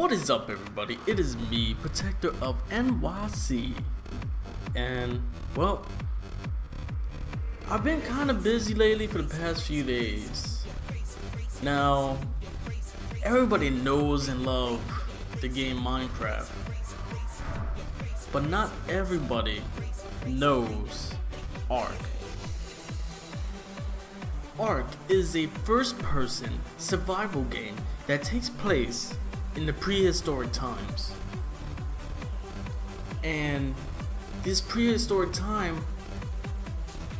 What is up, everybody? It is me, Protector of NYC, and well, I've been kind of busy lately for the past few days. Now, everybody knows and loves the game Minecraft, but not everybody knows Ark. Ark is a first-person survival game that takes place in the prehistoric times. And this prehistoric time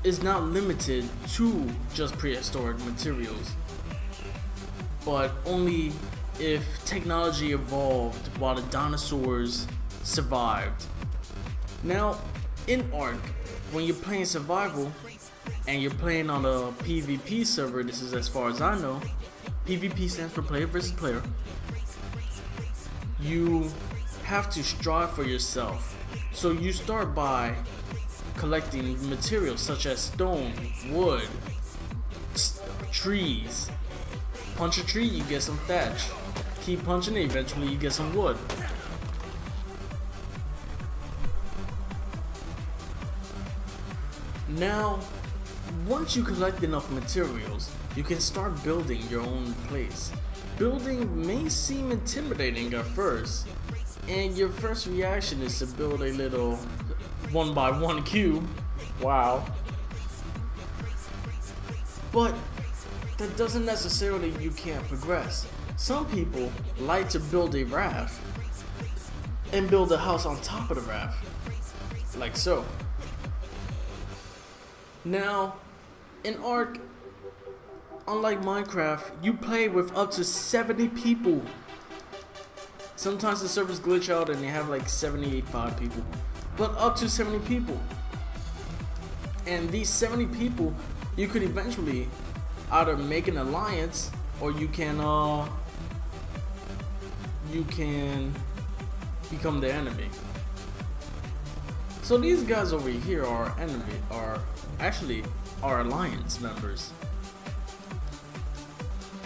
is not limited to just prehistoric materials, but only if technology evolved while the dinosaurs survived. Now, in Ark, when you're playing survival and you're playing on a PvP server, this is as far as I know, PvP stands for player versus player, you have to strive for yourself. So you start by collecting materials such as stone, wood, trees. Punch a tree, you get some thatch. Keep punching it, eventually you get some wood. Now, once you collect enough materials, you can start building your own place. Building may seem intimidating at first, and your first reaction is to build a little 1x1 cube. Wow. But that doesn't necessarily you can't progress. Some people like to build a raft and build a house on top of the raft, like so. Now, in Ark, unlike Minecraft, you play with up to 70 people. Sometimes the servers glitch out and they have like 75 people, but up to 70 people. And these 70 people, you could eventually either make an alliance, or you can become the enemy. So these guys over here are actually our alliance members.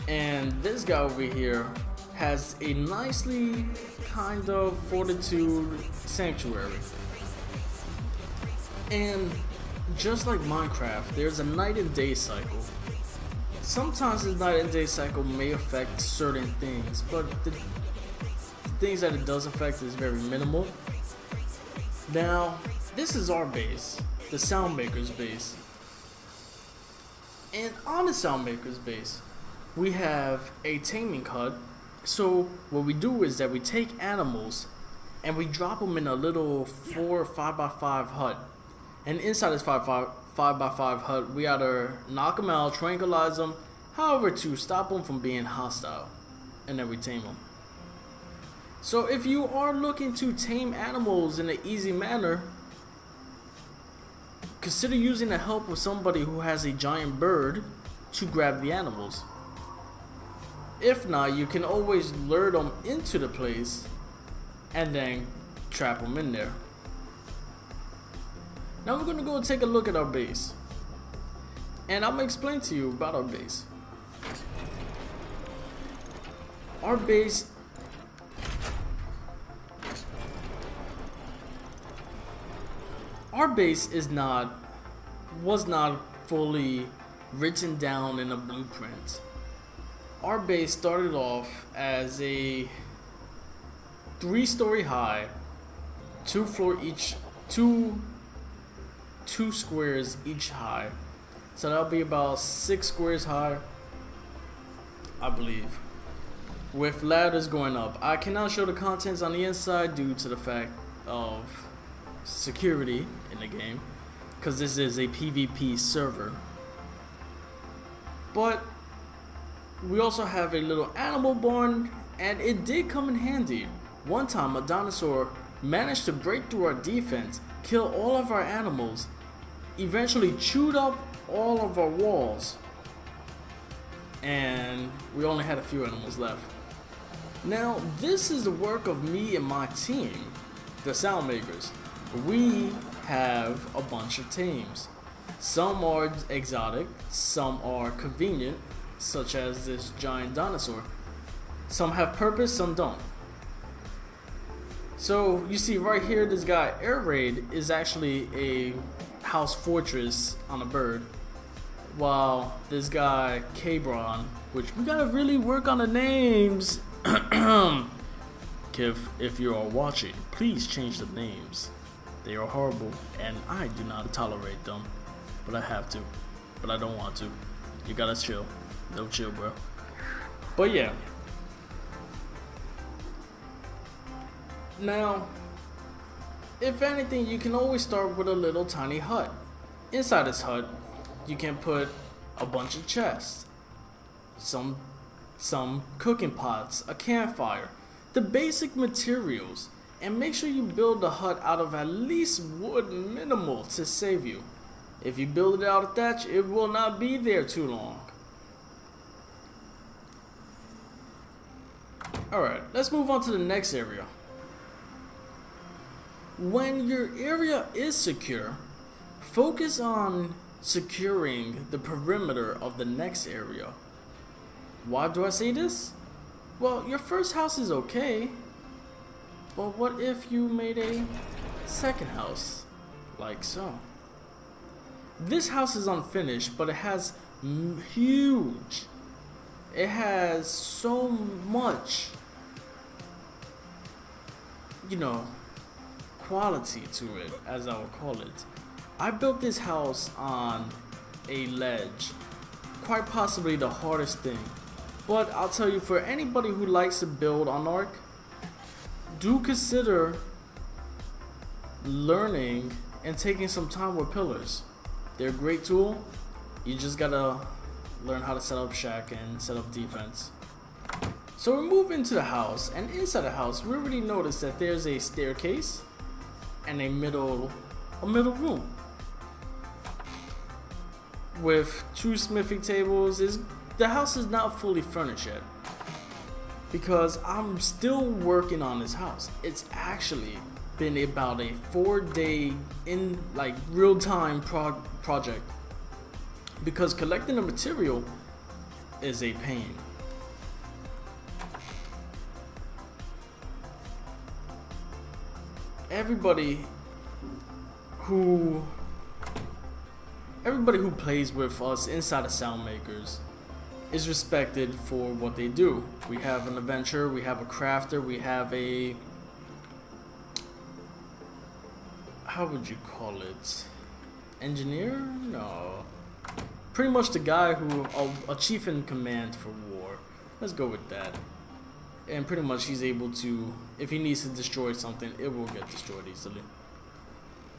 And this guy over here has a nicely kind of fortitude sanctuary. And just like Minecraft, there's a night and day cycle. Sometimes the night and day cycle may affect certain things, but the things that it does affect is very minimal. Now, this is our base, the Soundmaker's base. And on the Soundmaker's base, we have a taming hut. So what we do is that we take animals and we drop them in a little 4 or 5x5 hut. And inside this 5x5 hut, we either knock them out, tranquilize them, however to stop them from being hostile. And then we tame them. So if you are looking to tame animals in an easy manner, consider using the help of somebody who has a giant bird to grab the animals. If not, you can always lure them into the place and then trap them in there. Now we're going to go take a look at our base. And I'm going to explain to you about our base. Our base was not fully written down in a blueprint. Our base started off as a 3-story high, 2 squares each high. So that'll be about 6 squares high, I believe, with ladders going up. I cannot show the contents on the inside due to the fact of security in the game, because this is a PvP server. But we also have a little animal barn, and it did come in handy. One time a dinosaur managed to break through our defense, kill all of our animals, eventually chewed up all of our walls, and we only had a few animals left. Now this is the work of me and my team, the Soundmakers. We have a bunch of teams. Some are exotic, some are convenient, such as this giant dinosaur. Some have purpose, some don't. So you see right here, this guy Air Raid is actually a house fortress on a bird, while this guy Cabron, which we gotta really work on the names. Kiv, if you are watching, please change the names. They are horrible, and I do not tolerate them. But I have to. But I don't want to. You gotta chill. No chill, bro. But yeah. Now, if anything, you can always start with a little tiny hut. Inside this hut, you can put a bunch of chests, some cooking pots, a campfire, the basic materials, and make sure you build the hut out of at least wood minimal to save you. If you build it out of thatch, it will not be there too long. Alright, let's move on to the next area. When your area is secure, focus on securing the perimeter of the next area. Why do I say this? Well, your first house is okay, but what if you made a second house, like so? This house is unfinished, but it has huge. It has so much, you know, quality to it, as I would call it. I built this house on a ledge, quite possibly the hardest thing. But I'll tell you, for anybody who likes to build on Ark, do consider learning and taking some time with pillars. They're a great tool. You just gotta learn how to set up shack and set up defense. So we move into the house, and inside the house we already noticed that there's a staircase and a middle room with 2 smithing tables. The house is not fully furnished yet because I'm still working on this house. It's actually been about a 4-day in like real-time project because collecting the material is a pain. Everybody who plays with us inside of Soundmakers is respected for what they do. We have an adventurer, we have a crafter, we have a, how would you call it? Engineer? No. Pretty much the guy who, a chief in command for war. Let's go with that. And pretty much he's able to, if he needs to destroy something, it will get destroyed easily.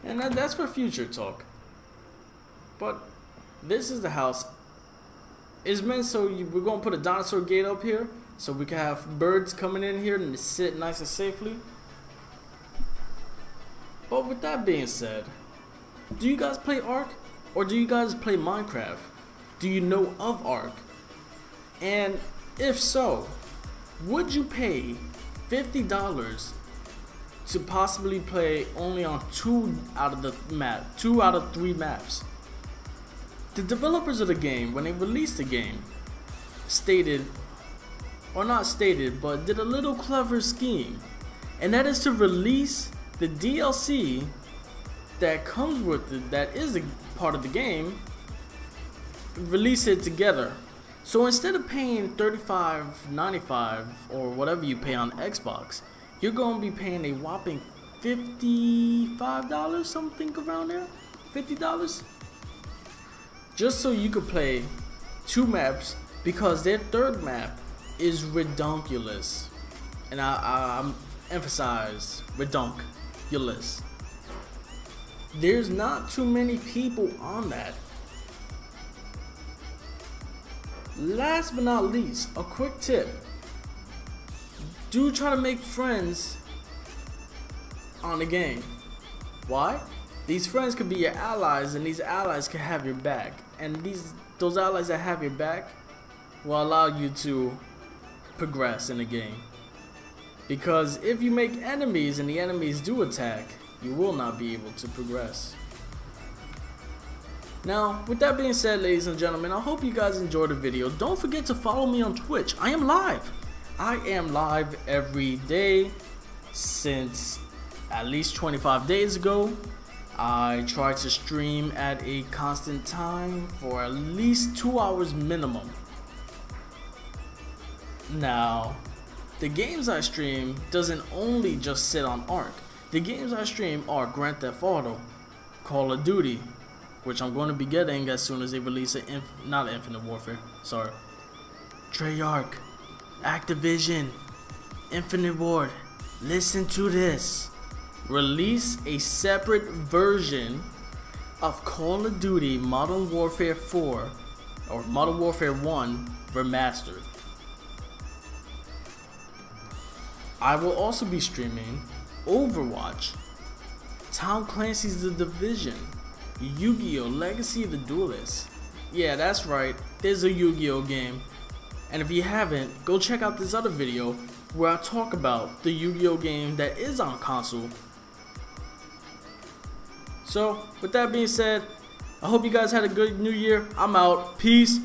And that's for future talk. But this is the house. It's meant so we're going to put a dinosaur gate up here so we can have birds coming in here and sit nice and safely. But with that being said, do you guys play Ark or do you guys play Minecraft? Do you know of Ark? And if so, would you pay $50 to possibly play only on 2 out of 3 maps? The developers of the game, when they released the game, stated, or not stated, but did a little clever scheme, and that is to release the DLC that comes with it, that is a part of the game, release it together. So instead of paying $35.95 or whatever you pay on Xbox, you're going to be paying a whopping $55, something around there, $50, just so you could play 2 maps, because their 3rd map is redonkulous, and I'm emphasize redonkulous. There's not too many people on that. Last but not least, a quick tip: do try to make friends on the game. Why? These friends could be your allies, and these allies can have your back. And those allies that have your back will allow you to progress in the game. Because if you make enemies and the enemies do attack, you will not be able to progress. Now, with that being said, ladies and gentlemen, I hope you guys enjoyed the video. Don't forget to follow me on Twitch. I am live. I am live every day. since at least 25 days ago. I try to stream at a constant time for at least 2 hours minimum. Now, the games I stream doesn't only just sit on Ark. The games I stream are Grand Theft Auto, Call of Duty, which I'm going to be getting as soon as they release not Infinite Warfare, sorry. Treyarch, Activision, Infinite Ward, listen to this. Release a separate version of Call of Duty Modern Warfare 4 or Modern Warfare 1 Remastered. I will also be streaming Overwatch, Tom Clancy's The Division, Yu-Gi-Oh! Legacy of the Duelist. Yeah, that's right, there's a Yu-Gi-Oh! Game. And if you haven't, go check out this other video where I talk about the Yu-Gi-Oh! Game that is on console. So, with that being said, I hope you guys had a good new year. I'm out. Peace.